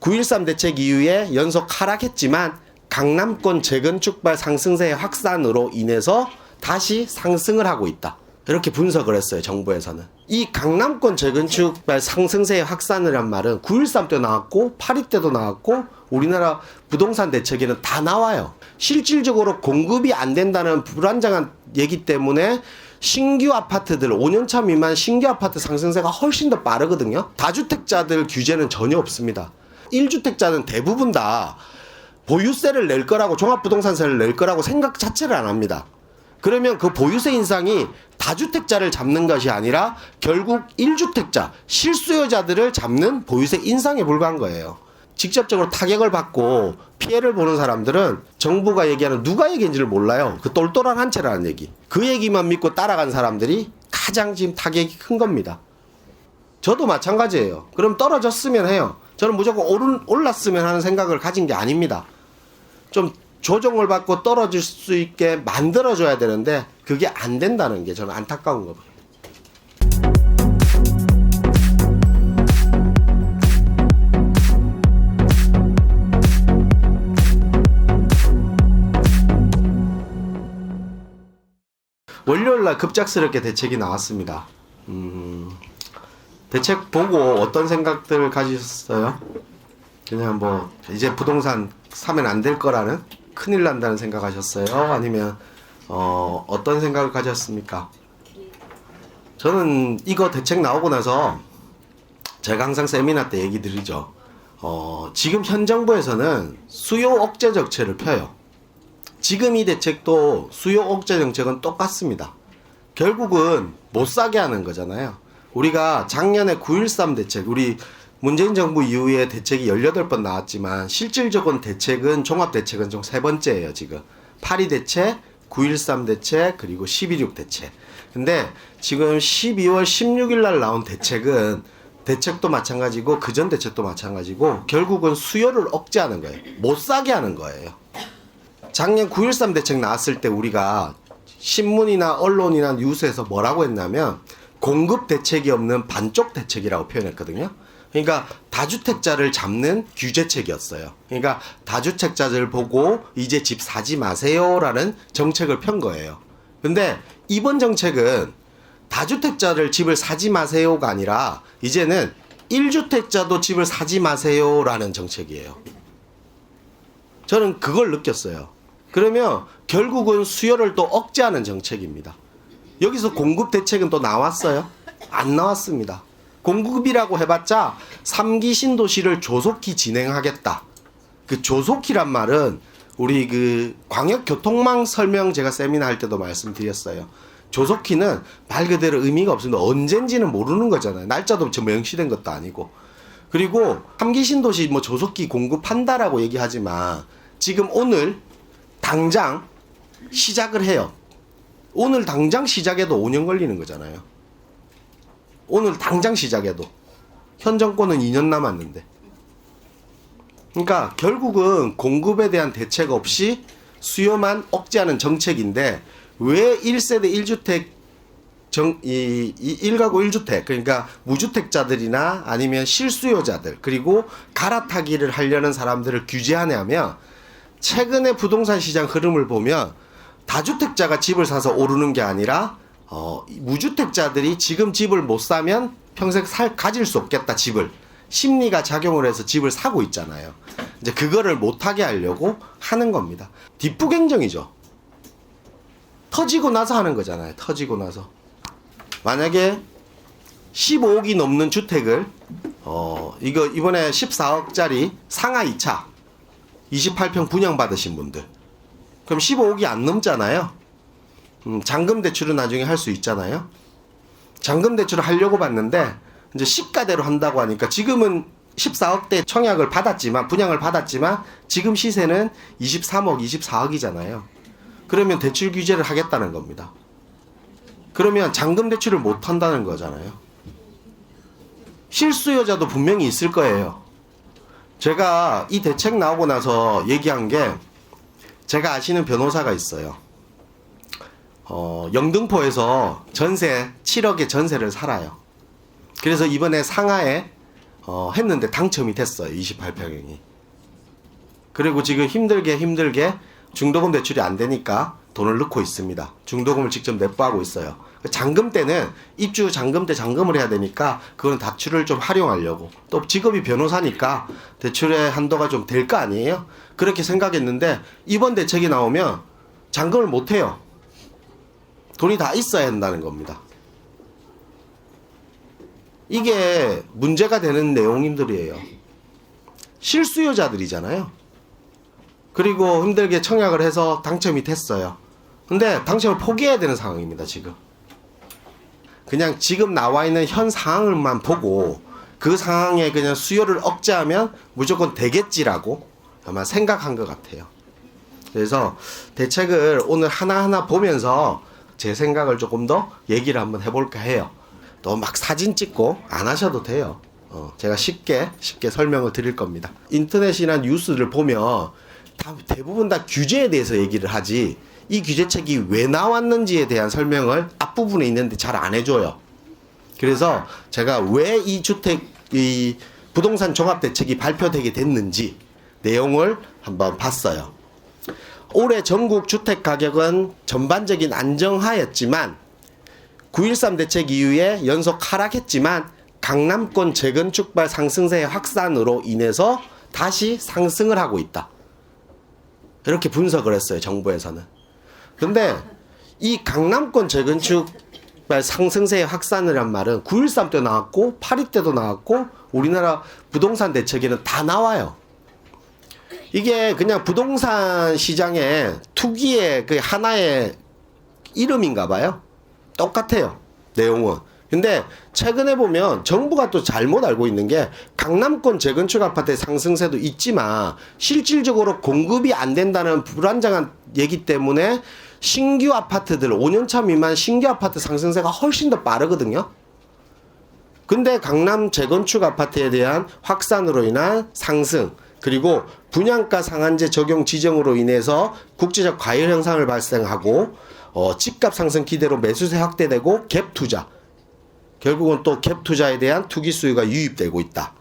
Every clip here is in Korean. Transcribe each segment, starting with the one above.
9.13 대책 이후에 연속 하락했지만 강남권 재건축발 상승세의 확산으로 인해서 다시 상승을 하고 있다. 이렇게 분석을 했어요, 정부에서는. 이 강남권 재건축발 상승세의 확산이란 말은 9.13 때 나왔고 8.2 때도 나왔고 우리나라 부동산 대책에는 다 나와요. 실질적으로 공급이 안 된다는 불안정한 얘기 때문에 신규 아파트들 5년차 미만 신규 아파트 상승세가 훨씬 더 빠르거든요. 다주택자들 규제는 전혀 없습니다. 1주택자는 대부분 다 보유세를 낼 거라고, 종합부동산세를 낼 거라고 생각 자체를 안 합니다. 그러면 그 보유세 인상이 다주택자를 잡는 것이 아니라 결국 1주택자, 실수요자들을 잡는 보유세 인상에 불과한 거예요. 직접적으로 타격을 받고 피해를 보는 사람들은 정부가 얘기하는 누가 얘기인지를 몰라요. 그 똘똘한 한 채라는 얘기. 그 얘기만 믿고 따라간 사람들이 가장 지금 타격이 큰 겁니다. 저도 마찬가지예요. 그럼 떨어졌으면 해요. 저는 무조건 올랐으면 하는 생각을 가진 게 아닙니다. 좀 조정을 받고 떨어질 수 있게 만들어줘야 되는데 그게 안 된다는 게 저는 안타까운 겁니다. 월요일날 급작스럽게 대책이 나왔습니다. 대책 보고 어떤 생각들 가지셨어요? 그냥 뭐 이제 부동산 사면 안 될 거라는, 큰일 난다는 생각하셨어요? 아니면 어떤 생각을 가졌습니까? 저는 이거 대책 나오고 나서 제가 항상 세미나 때 얘기 드리죠. 지금 현 정부에서는 수요 억제 정책을 펴요. 지금 이 대책도 수요 억제 정책은 똑같습니다. 결국은 못 사게 하는 거잖아요. 우리가 작년에 9.13 대책, 우리 문재인 정부 이후에 대책이 18번 나왔지만 실질적인 대책은, 종합대책은 좀 3번째예요, 지금. 8.2 대책, 9.13 대책, 그리고 12.6 대책. 근데 지금 12월 16일 날 나온 대책은, 대책도 마찬가지고 그전 대책도 마찬가지고 결국은 수요를 억제하는 거예요. 못 사게 하는 거예요. 작년 9.13 대책 나왔을 때 우리가 신문이나 언론이나 뉴스에서 뭐라고 했냐면 공급 대책이 없는 반쪽 대책이라고 표현했거든요. 그러니까 다주택자를 잡는 규제책이었어요. 그러니까 다주택자들 보고 이제 집 사지 마세요라는 정책을 편 거예요. 근데 이번 정책은 다주택자를 집을 사지 마세요가 아니라 이제는 1주택자도 집을 사지 마세요라는 정책이에요. 저는 그걸 느꼈어요. 그러면 결국은 수요를 또 억제하는 정책입니다. 여기서 공급 대책은 또 나왔어요? 안 나왔습니다. 공급이라고 해봤자 3기 신도시를 조속히 진행하겠다. 그 조속히란 말은 우리 그 광역교통망 설명 제가 세미나 할 때도 말씀드렸어요. 조속히는 말 그대로 의미가 없습니다. 언젠지는 모르는 거잖아요. 날짜도 명시된 것도 아니고. 그리고 3기 신도시 뭐 조속히 공급한다라고 얘기하지만 지금 오늘 당장 시작을 해요. 오늘 당장 시작해도 5년 걸리는 거잖아요. 오늘 당장 시작해도. 현 정권은 2년 남았는데. 그러니까 결국은 공급에 대한 대책 없이 수요만 억제하는 정책인데 왜 1세대 1주택 이 1가구 1주택, 그러니까 무주택자들이나 아니면 실수요자들, 그리고 갈아타기를 하려는 사람들을 규제하냐면 최근에 부동산 시장 흐름을 보면 다주택자가 집을 사서 오르는 게 아니라 무주택자들이 지금 집을 못 사면 평생 가질 수 없겠다, 집을. 심리가 작용을 해서 집을 사고 있잖아요. 이제 그거를 못하게 하려고 하는 겁니다. 뒷북행정이죠. 터지고 나서 하는 거잖아요. 터지고 나서. 만약에 15억이 넘는 주택을 이거 이번에 14억짜리 상하 2차 28평 분양받으신 분들, 그럼 15억이 안 넘잖아요. 잔금 대출은 나중에 할 수 있잖아요. 잔금 대출을 하려고 봤는데 이제 시가대로 한다고 하니까 지금은 14억대 청약을 받았지만, 분양을 받았지만 지금 시세는 23억, 24억이잖아요. 그러면 대출 규제를 하겠다는 겁니다. 그러면 잔금 대출을 못 한다는 거잖아요. 실수요자도 분명히 있을 거예요. 제가 이 대책 나오고 나서 얘기한 게, 제가 아시는 변호사가 있어요. 영등포에서 전세 7억의 전세를 살아요. 그래서 이번에 상하에 했는데 당첨이 됐어요. 28평형이. 그리고 지금 힘들게 중도금 대출이 안 되니까 돈을 넣고 있습니다. 중도금을 직접 납부하고 있어요. 잔금 때는 입주 잔금 때 잔금을 해야 되니까 그거는 다출을 좀 활용하려고. 또 직업이 변호사니까 대출의 한도가 좀 될 거 아니에요? 그렇게 생각했는데 이번 대책이 나오면 잔금을 못 해요. 돈이 다 있어야 한다는 겁니다. 이게 문제가 되는 내용들이에요. 실수요자들이잖아요. 그리고 힘들게 청약을 해서 당첨이 됐어요. 근데 당첨을 포기해야 되는 상황입니다, 지금. 그냥 지금 나와 있는 현 상황을만 보고 그 상황에 그냥 수요를 억제하면 무조건 되겠지라고 아마 생각한 것 같아요. 그래서 대책을 오늘 하나하나 보면서 제 생각을 조금 더 얘기를 한번 해볼까 해요. 또 막 사진 찍고 안 하셔도 돼요. 제가 쉽게 설명을 드릴 겁니다. 인터넷이나 뉴스를 보면 대부분 다 규제에 대해서 얘기를 하지 이 규제책이 왜 나왔는지에 대한 설명을 앞부분에 있는데 잘 안 해줘요. 그래서 제가 왜 이 부동산 종합대책이 발표되게 됐는지 내용을 한번 봤어요. 올해 전국 주택 가격은 전반적인 안정하였지만 9.13 대책 이후에 연속 하락했지만 강남권 재건축발 상승세의 확산으로 인해서 다시 상승을 하고 있다. 이렇게 분석을 했어요, 정부에서는. 근데 이 강남권 재건축발 상승세의 확산이란 말은 9.13 때 나왔고 8.2 때도 나왔고 우리나라 부동산 대책에는 다 나와요. 이게 그냥 부동산 시장의 투기의 그 하나의 이름인가 봐요. 똑같아요, 내용은. 근데 최근에 보면 정부가 또 잘못 알고 있는 게 강남권 재건축 아파트의 상승세도 있지만 실질적으로 공급이 안 된다는 불안정한 얘기 때문에 신규 아파트들 5년차 미만 신규 아파트 상승세가 훨씬 더 빠르거든요. 근데 강남 재건축 아파트에 대한 확산으로 인한 상승, 그리고 분양가 상한제 적용 지정으로 인해서 국제적 과열 현상을 발생하고 집값 상승 기대로 매수세 확대되고 갭 투자, 결국은 또 갭 투자에 대한 투기 수요가 유입되고 있다.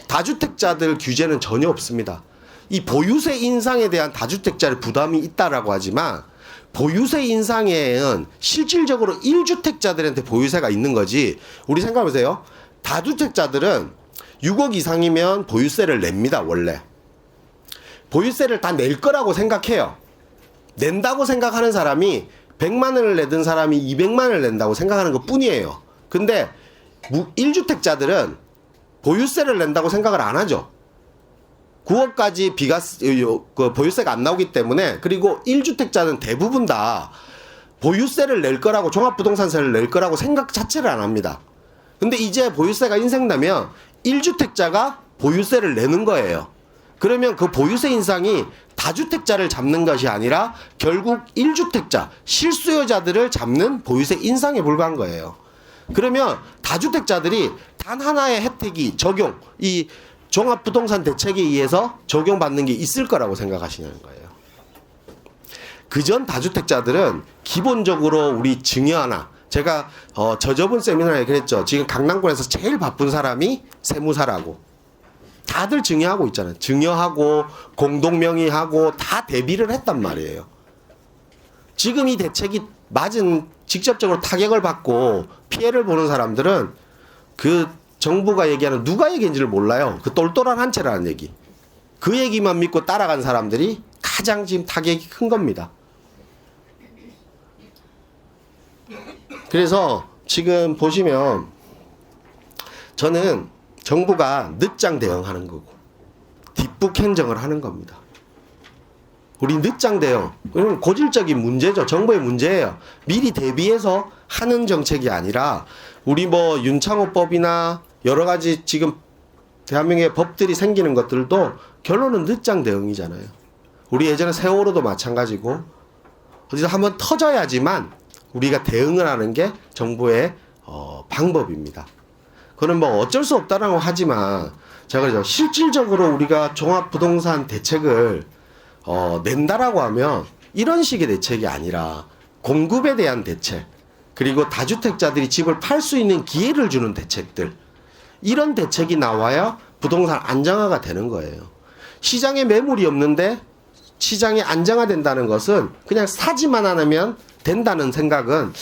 다주택자들 규제는 전혀 없습니다. 이 보유세 인상에 대한 다주택자의 부담이 있다라고 하지만 보유세 인상에는 실질적으로 1주택자들한테 보유세가 있는 거지. 우리 생각해보세요. 다주택자들은 6억 이상이면 보유세를 냅니다, 원래. 보유세를 다 낼 거라고 생각해요. 낸다고 생각하는 사람이 100만 원을 내든 사람이 200만 원을 낸다고 생각하는 것 뿐이에요. 근데 1주택자들은 보유세를 낸다고 생각을 안 하죠. 9억까지 보유세가 안 나오기 때문에. 그리고 1주택자는 대부분 다 보유세를 낼 거라고, 종합부동산세를 낼 거라고 생각 자체를 안 합니다. 근데 이제 보유세가 인생나면 1주택자가 보유세를 내는 거예요. 그러면 그 보유세 인상이 다주택자를 잡는 것이 아니라 결국 1주택자, 실수요자들을 잡는 보유세 인상에 불과한 거예요. 그러면 다주택자들이 단 하나의 혜택이 이 종합부동산 대책에 의해서 적용받는 게 있을 거라고 생각하시는 거예요. 그전 다주택자들은 기본적으로 우리 증여하나, 제가 저번 세미나에 그랬죠. 지금 강남권에서 제일 바쁜 사람이 세무사라고. 다들 증여하고 있잖아요. 증여하고 공동명의하고 다 대비를 했단 말이에요. 지금 이 대책이 직접적으로 타격을 받고 피해를 보는 사람들은 그 정부가 얘기하는 누가 얘기인지를 몰라요. 그 똘똘한 한 채라는 얘기. 그 얘기만 믿고 따라간 사람들이 가장 지금 타격이 큰 겁니다. 그래서 지금 보시면 저는 정부가 늦장 대응하는 거고 뒷북 행정을 하는 겁니다. 우리 늦장 대응, 이건 고질적인 문제죠. 정부의 문제예요. 미리 대비해서 하는 정책이 아니라 우리 윤창호법이나 여러 가지 지금 대한민국의 법들이 생기는 것들도 결론은 늦장 대응이잖아요. 우리 예전에 세월호도 마찬가지고 어디서 한번 터져야지만 우리가 대응을 하는 게 정부의 방법입니다. 그건 어쩔 수 없다라고 하지만 제가 그러죠. 실질적으로 우리가 종합부동산 대책을 낸다라고 하면 이런 식의 대책이 아니라 공급에 대한 대책, 그리고 다주택자들이 집을 팔 수 있는 기회를 주는 대책들, 이런 대책이 나와야 부동산 안정화가 되는 거예요. 시장에 매물이 없는데 시장이 안정화된다는 것은 그냥 사지만 않으면 된다는 생각은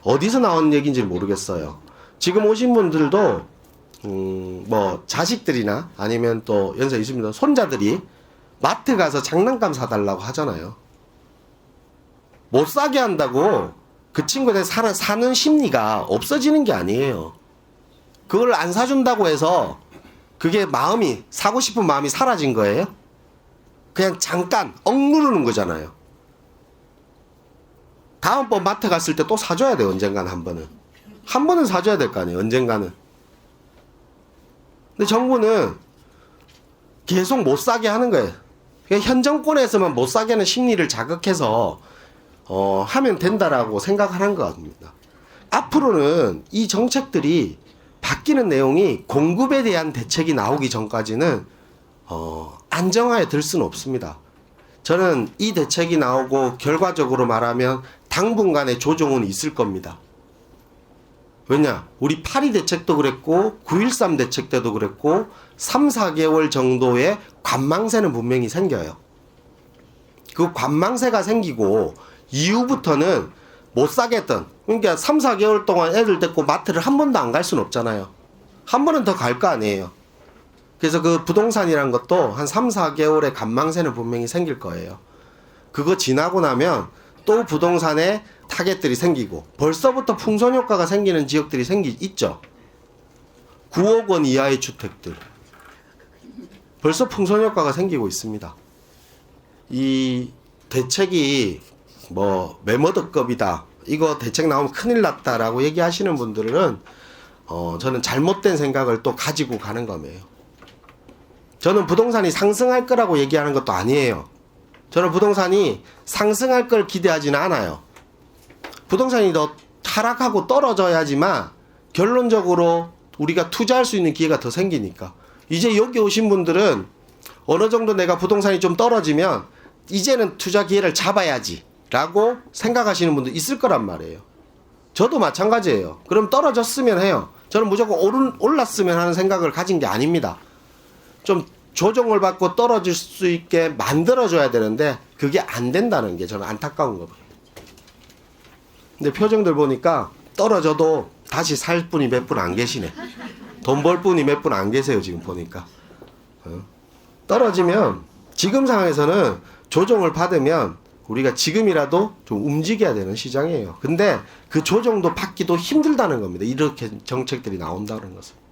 어디서 나온 얘기인지 모르겠어요. 지금 오신 분들도 뭐 자식들이나 아니면 또 연세 있습니다. 손자들이 마트 가서 장난감 사달라고 하잖아요. 못 사게 한다고 그 친구들 사는 심리가 없어지는 게 아니에요. 그걸 안 사준다고 해서 그게 마음이 사고 싶은 마음이 사라진 거예요? 그냥 잠깐 억누르는 거잖아요. 다음번 마트 갔을 때 또 사줘야 돼요. 언젠가는 한 번은. 한 번은 사줘야 될 거 아니에요. 언젠가는. 근데 정부는 계속 못 사게 하는 거예요. 그러니까 현 정권에서만 못 사게 하는 심리를 자극해서 하면 된다라고 생각하는 것 같습니다. 앞으로는 이 정책들이 바뀌는 내용이 공급에 대한 대책이 나오기 전까지는 안정화에 들 수는 없습니다. 저는 이 대책이 나오고 결과적으로 말하면 당분간의 조정은 있을 겁니다. 왜냐? 우리 8.2 대책도 그랬고 9.13 대책 때도 그랬고 3, 4개월 정도의 관망세는 분명히 생겨요. 그 관망세가 생기고 이후부터는 못 사겠던, 그러니까 3, 4개월 동안 애들 데리고 마트를 한 번도 안 갈 수는 없잖아요. 한 번은 더 갈 거 아니에요. 그래서 그 부동산이란 것도 한 3, 4개월의 관망세는 분명히 생길 거예요. 그거 지나고 나면 또 부동산에 타겟들이 생기고 벌써부터 풍선효과가 생기는 지역들이 있죠. 9억 원 이하의 주택들. 벌써 풍선효과가 생기고 있습니다. 이 대책이 뭐 매머드급이다. 이거 대책 나오면 큰일 났다라고 얘기하시는 분들은 저는 잘못된 생각을 또 가지고 가는 거예요. 저는 부동산이 상승할 거라고 얘기하는 것도 아니에요. 저는 부동산이 상승할 걸 기대하지는 않아요. 부동산이 더 하락하고 떨어져야지만 결론적으로 우리가 투자할 수 있는 기회가 더 생기니까. 이제 여기 오신 분들은 어느 정도 내가 부동산이 좀 떨어지면 이제는 투자 기회를 잡아야지 라고 생각하시는 분도 있을 거란 말이에요. 저도 마찬가지예요. 그럼 떨어졌으면 해요. 저는 무조건 올랐으면 하는 생각을 가진 게 아닙니다. 좀 조정을 받고 떨어질 수 있게 만들어줘야 되는데 그게 안 된다는 게 저는 안타까운 겁니다. 근데 표정들 보니까 떨어져도 다시 살 분이 몇 분 안 계시네. 돈 벌 분이 몇 분 안 계세요 지금 보니까. 떨어지면 지금 상황에서는 조정을 받으면 우리가 지금이라도 좀 움직여야 되는 시장이에요. 근데 그 조정도 받기도 힘들다는 겁니다. 이렇게 정책들이 나온다는 것은.